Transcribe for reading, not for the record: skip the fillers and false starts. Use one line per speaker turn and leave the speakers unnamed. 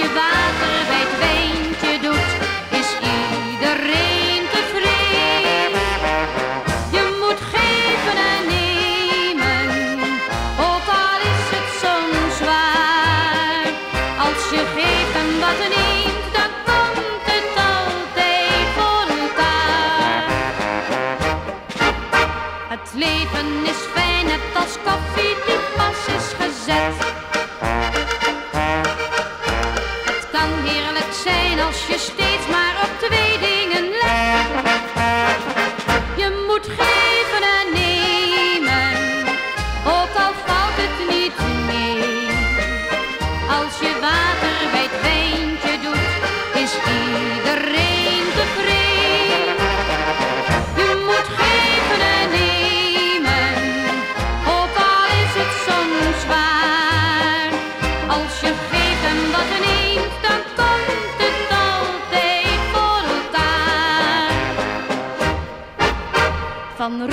je water bij het wijntje doet, is iedereen tevreden. Je moet geven en nemen, ook al is het soms zwaar. Als je geeft en wat neemt, dan komt het altijd voor elkaar. Het leven is fijn, net als koffie die pas is gezet. Het kan heerlijk zijn als je steeds maar op twee dingen let. Je moet geven en nemen, ook al valt het niet mee. Als je water bij het wijntje doet, is iedereen tevreden. Je moet geven en nemen, ook al is het soms zwaar. Als je geeft en wat neemt, dan komt het altijd voor elkaar. Van